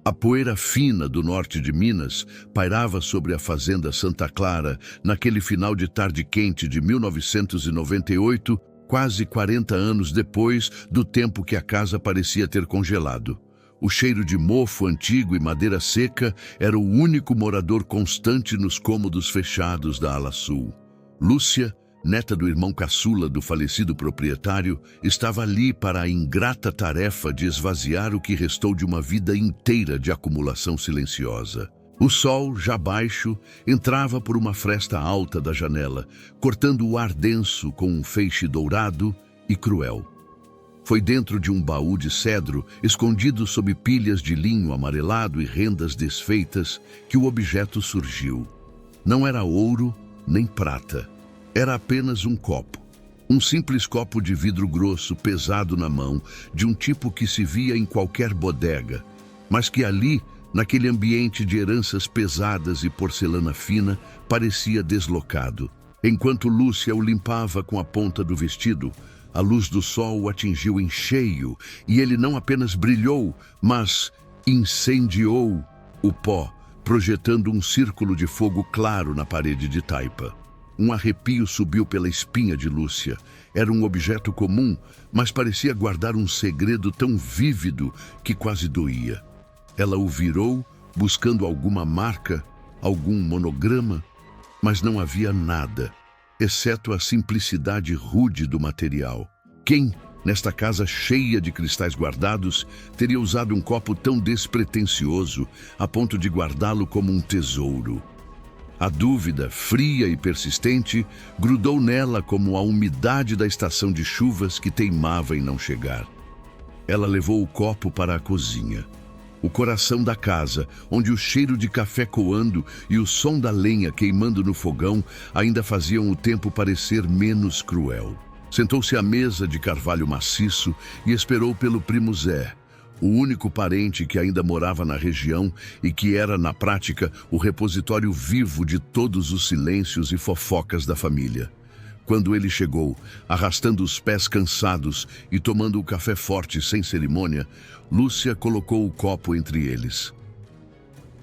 A poeira fina do norte de Minas pairava sobre a fazenda Santa Clara naquele final de tarde quente de 1998, quase 40 anos depois do tempo que a casa parecia ter congelado. O cheiro de mofo antigo e madeira seca era o único morador constante nos cômodos fechados da ala sul. Lúcia, neta do irmão caçula do falecido proprietário, estava ali para a ingrata tarefa de esvaziar o que restou de uma vida inteira de acumulação silenciosa. O sol, já baixo, entrava por uma fresta alta da janela, cortando o ar denso com um feixe dourado e cruel. Foi dentro de um baú de cedro, escondido sob pilhas de linho amarelado e rendas desfeitas, que o objeto surgiu. Não era ouro nem prata. Era apenas um copo. Um simples copo de vidro grosso, pesado na mão, de um tipo que se via em qualquer bodega, mas que ali, naquele ambiente de heranças pesadas e porcelana fina, parecia deslocado. Enquanto Lúcia o limpava com a ponta do vestido, a luz do sol o atingiu em cheio e ele não apenas brilhou, mas incendiou o pó, projetando um círculo de fogo claro na parede de taipa. Um arrepio subiu pela espinha de Lúcia. Era um objeto comum, mas parecia guardar um segredo tão vívido que quase doía. Ela o virou, buscando alguma marca, algum monograma, mas não havia nada, exceto a simplicidade rude do material. Quem, nesta casa cheia de cristais guardados, teria usado um copo tão despretensioso a ponto de guardá-lo como um tesouro? A dúvida, fria e persistente, grudou nela como a umidade da estação de chuvas que teimava em não chegar. Ela levou o copo para a cozinha, o coração da casa, onde o cheiro de café coando e o som da lenha queimando no fogão ainda faziam o tempo parecer menos cruel. Sentou-se à mesa de carvalho maciço e esperou pelo primo Zé, o único parente que ainda morava na região e que era, na prática, o repositório vivo de todos os silêncios e fofocas da família. Quando ele chegou, arrastando os pés cansados e tomando o café forte sem cerimônia, Lúcia colocou o copo entre eles.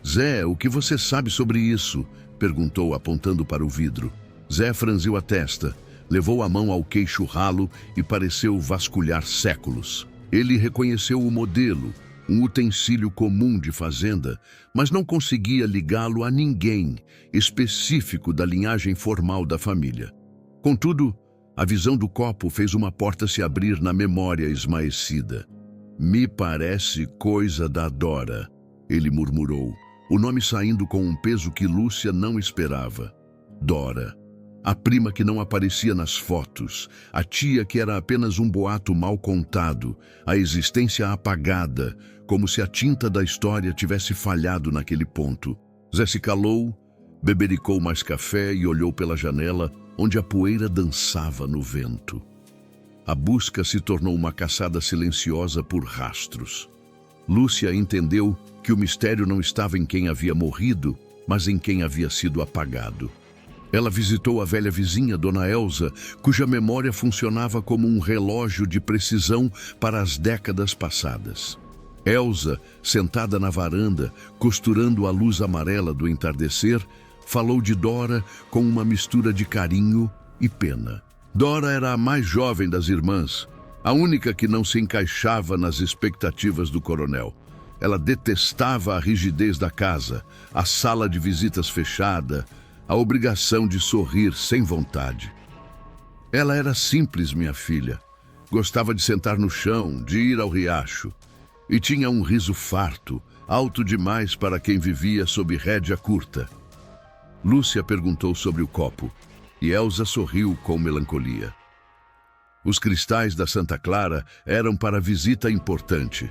"Zé, o que você sabe sobre isso?" perguntou, apontando para o vidro. Zé franziu a testa, levou a mão ao queixo ralo e pareceu vasculhar séculos. Ele reconheceu o modelo, um utensílio comum de fazenda, mas não conseguia ligá-lo a ninguém específico da linhagem formal da família. Contudo, a visão do copo fez uma porta se abrir na memória esmaecida. "Me parece coisa da Dora", ele murmurou, o nome saindo com um peso que Lúcia não esperava. Dora. A prima que não aparecia nas fotos, a tia que era apenas um boato mal contado, a existência apagada, como se a tinta da história tivesse falhado naquele ponto. Zé se calou, bebericou mais café e olhou pela janela, onde a poeira dançava no vento. A busca se tornou uma caçada silenciosa por rastros. Lúcia entendeu que o mistério não estava em quem havia morrido, mas em quem havia sido apagado. Ela visitou a velha vizinha, Dona Elza, cuja memória funcionava como um relógio de precisão para as décadas passadas. Elza, sentada na varanda, costurando a luz amarela do entardecer, falou de Dora com uma mistura de carinho e pena. Dora era a mais jovem das irmãs, a única que não se encaixava nas expectativas do coronel. Ela detestava a rigidez da casa, a sala de visitas fechada, a obrigação de sorrir sem vontade. Ela era simples, minha filha. Gostava de sentar no chão, de ir ao riacho. E tinha um riso farto, alto demais para quem vivia sob rédea curta. Lúcia perguntou sobre o copo, e Elza sorriu com melancolia. Os cristais da Santa Clara eram para visita importante.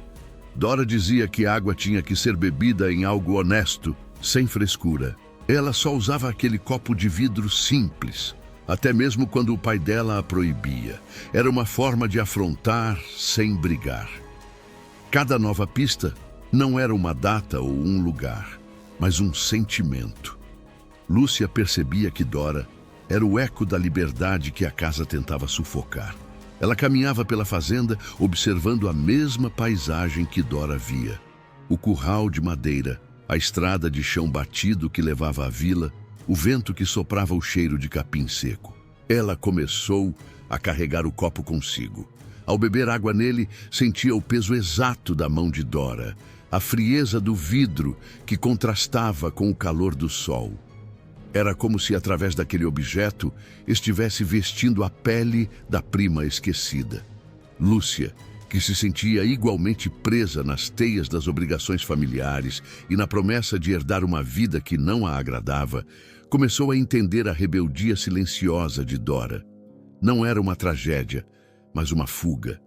Dora dizia que a água tinha que ser bebida em algo honesto, sem frescura. Ela só usava aquele copo de vidro simples, até mesmo quando o pai dela a proibia. Era uma forma de afrontar sem brigar. Cada nova pista não era uma data ou um lugar, mas um sentimento. Lúcia percebia que Dora era o eco da liberdade que a casa tentava sufocar. Ela caminhava pela fazenda, observando a mesma paisagem que Dora via. o curral de madeira, a estrada de chão batido que levava à vila, o vento que soprava o cheiro de capim seco. Ela começou a carregar o copo consigo. Ao beber água nele, sentia o peso exato da mão de Dora, a frieza do vidro que contrastava com o calor do sol. Era como se, através daquele objeto, estivesse vestindo a pele da prima esquecida. Lúcia, que se sentia igualmente presa nas teias das obrigações familiares e na promessa de herdar uma vida que não a agradava, começou a entender a rebeldia silenciosa de Dora. Não era uma tragédia, mas uma fuga.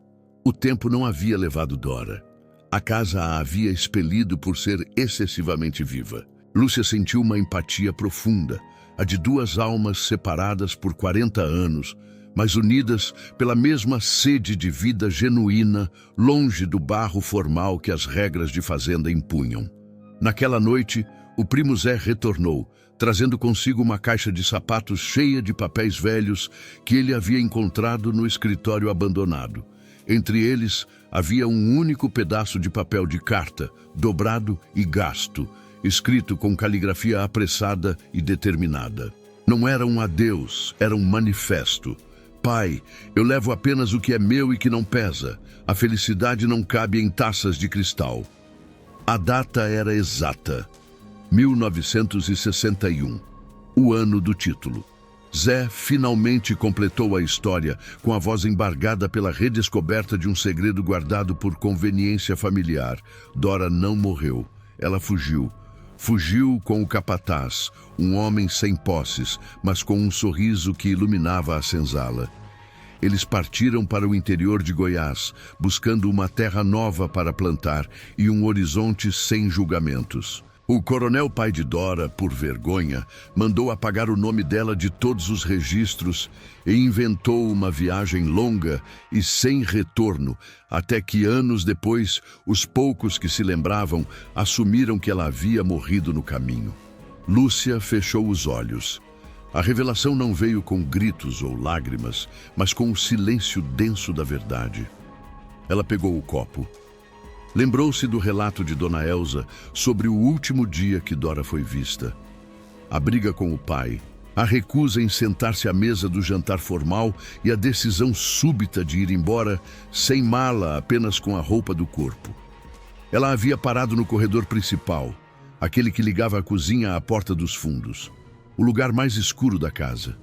O tempo não havia levado Dora. A casa a havia expelido por ser excessivamente viva. Lúcia sentiu uma empatia profunda, a de duas almas separadas por 40 anos, mas unidas pela mesma sede de vida genuína, longe do barro formal que as regras de fazenda impunham. Naquela noite, o primo Zé retornou, trazendo consigo uma caixa de sapatos cheia de papéis velhos que ele havia encontrado no escritório abandonado. Entre eles, havia um único pedaço de papel de carta, dobrado e gasto, escrito com caligrafia apressada e determinada. Não era um adeus, era um manifesto. Pai, eu levo apenas o que é meu e que não pesa. A felicidade não cabe em taças de cristal. A data era exata. 1961, o ano do título. Zé finalmente completou a história com a voz embargada pela redescoberta de um segredo guardado por conveniência familiar. Dora não morreu. Ela fugiu. Fugiu com o capataz, um homem sem posses, mas com um sorriso que iluminava a senzala. Eles partiram para o interior de Goiás, buscando uma terra nova para plantar e um horizonte sem julgamentos. O coronel pai de Dora, por vergonha, mandou apagar o nome dela de todos os registros e inventou uma viagem longa e sem retorno, até que anos depois, os poucos que se lembravam assumiram que ela havia morrido no caminho. Lúcia fechou os olhos. A revelação não veio com gritos ou lágrimas, mas com o silêncio denso da verdade. Ela pegou o copo. Lembrou-se do relato de Dona Elza sobre o último dia que Dora foi vista. A briga com o pai, a recusa em sentar-se à mesa do jantar formal e a decisão súbita de ir embora sem mala, apenas com a roupa do corpo. Ela havia parado no corredor principal, aquele que ligava a cozinha à porta dos fundos, o lugar mais escuro da casa.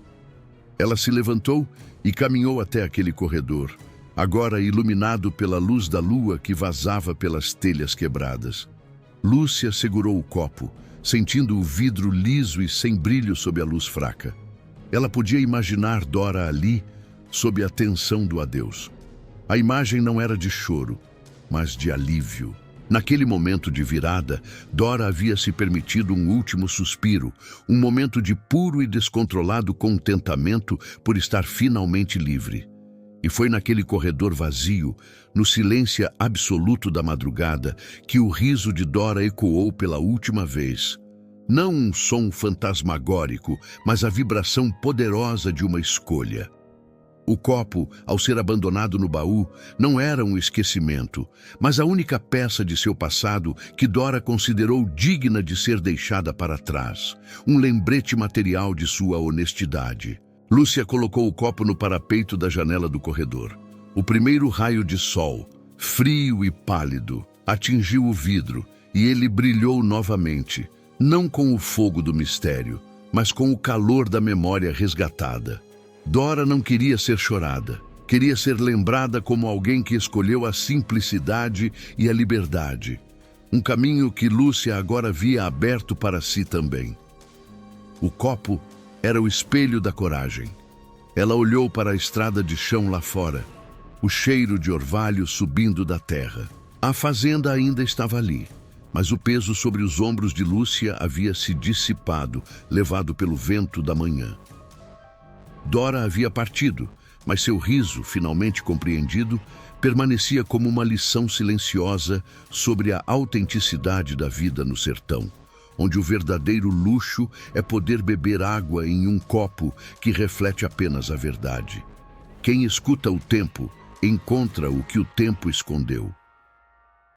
Ela se levantou e caminhou até aquele corredor, agora iluminado pela luz da lua que vazava pelas telhas quebradas. Lúcia segurou o copo, sentindo o vidro liso e sem brilho sob a luz fraca. Ela podia imaginar Dora ali, sob a tensão do adeus. A imagem não era de choro, mas de alívio. Naquele momento de virada, Dora havia se permitido um último suspiro, um momento de puro e descontrolado contentamento por estar finalmente livre. E foi naquele corredor vazio, no silêncio absoluto da madrugada, que o riso de Dora ecoou pela última vez. Não um som fantasmagórico, mas a vibração poderosa de uma escolha. O copo, ao ser abandonado no baú, não era um esquecimento, mas a única peça de seu passado que Dora considerou digna de ser deixada para trás, um lembrete material de sua honestidade. Lúcia colocou o copo no parapeito da janela do corredor. O primeiro raio de sol, frio e pálido, atingiu o vidro e ele brilhou novamente, não com o fogo do mistério, mas com o calor da memória resgatada. Dora não queria ser chorada, queria ser lembrada como alguém que escolheu a simplicidade e a liberdade, um caminho que Lúcia agora via aberto para si também. O copo era o espelho da coragem. Ela olhou para a estrada de chão lá fora, o cheiro de orvalho subindo da terra. A fazenda ainda estava ali, mas o peso sobre os ombros de Lúcia havia se dissipado, levado pelo vento da manhã. Dora havia partido, mas seu riso, finalmente compreendido, permanecia como uma lição silenciosa sobre a autenticidade da vida no sertão, onde o verdadeiro luxo é poder beber água em um copo que reflete apenas a verdade. Quem escuta o tempo, encontra o que o tempo escondeu.